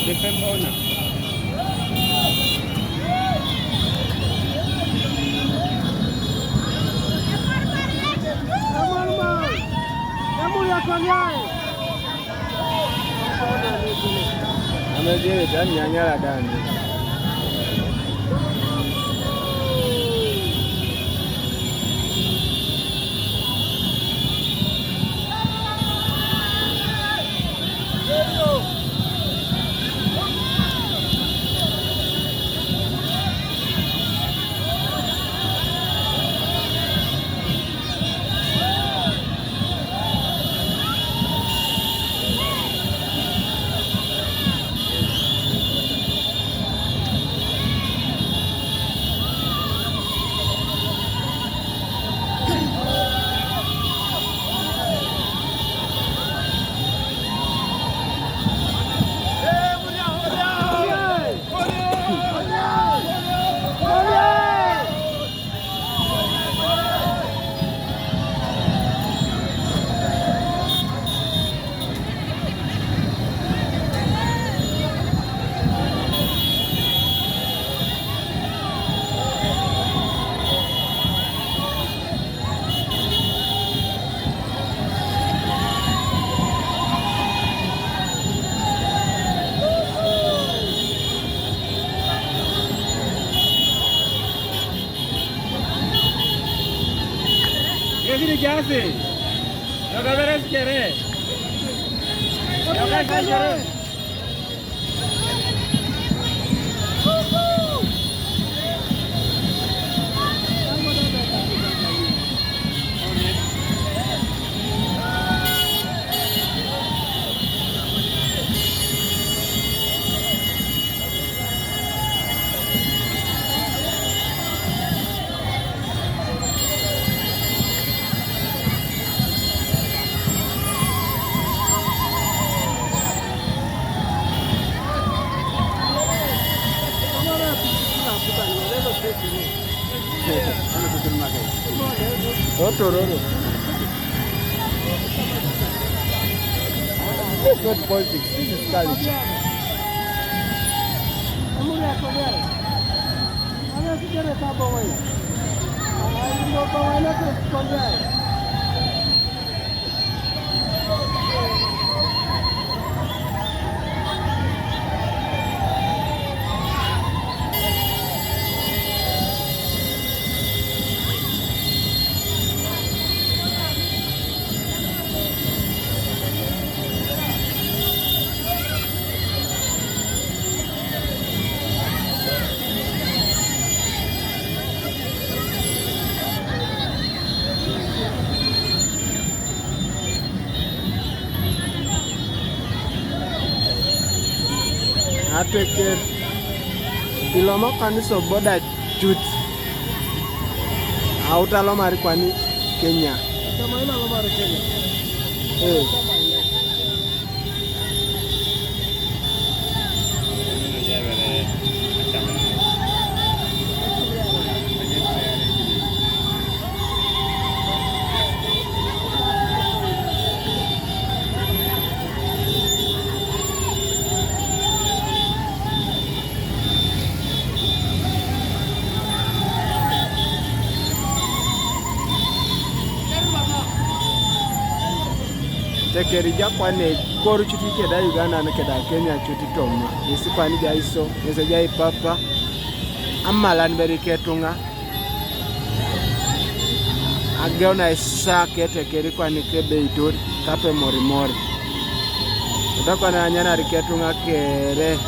Defembona. Amejiri dan nyanyara dan. क्या से Otro. This is not politics, this is culture. Atweke ilomo kaniso boda chut autalo mari kwani Kenya kama ina lo mari Kenya tekerija kwane koru chuti keda Uganda na keda Kenya chuti toma isi kwani jaiso ese jai papa amalan beriketunga ageona isa ketekeri kwani kebe itori kape morimori utakwa na nyana riketunga kere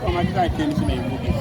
Kama kita kenshi na ibuki.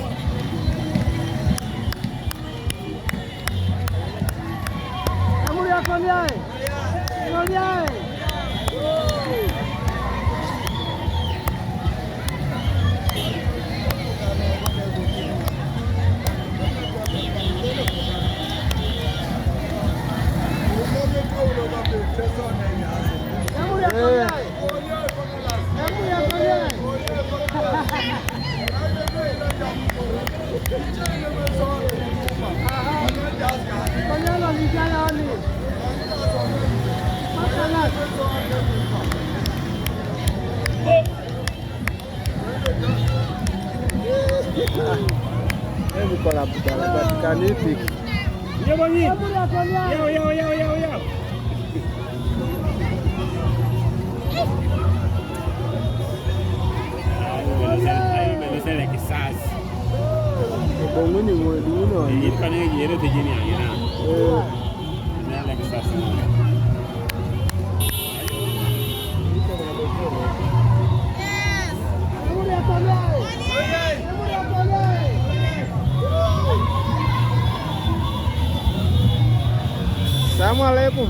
Kola budala batikani pik. Yo bangi. Yo. Ayo benesele kisasi. Bongoni mwedu no. Yiri kana yere tejini ayina. Nala kisasi. Assalamualaikum.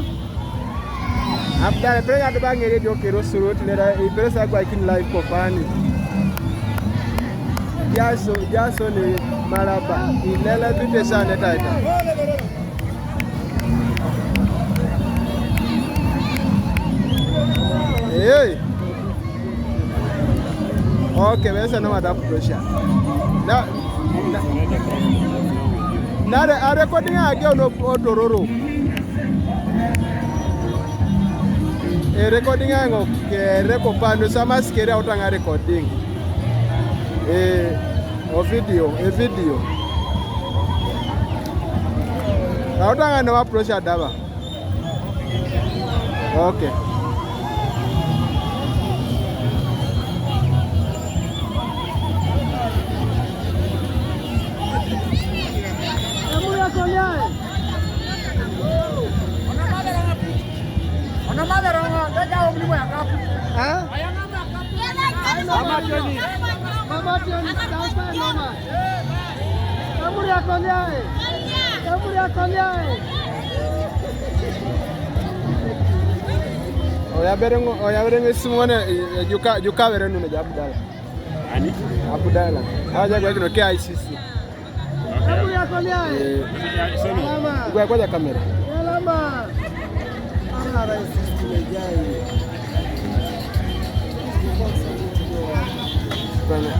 Abdala prega do bangi radio kero surut lera ipresa kwa kin live ko fani. Jaso ni maraba ilela tute sana tata. Hey. Okay, besa no ada pressure. Na recording again no odororo. Recording yango ke reko pano sama sikere utanga recording o video utanga no approach daba. Okay. Oya berengo simone juka berenu na Abdala. Ani? Abdala. Haja kwa kino KICC. Okay. Kwa kamera. Salama. Ana rais tumejai. Sana.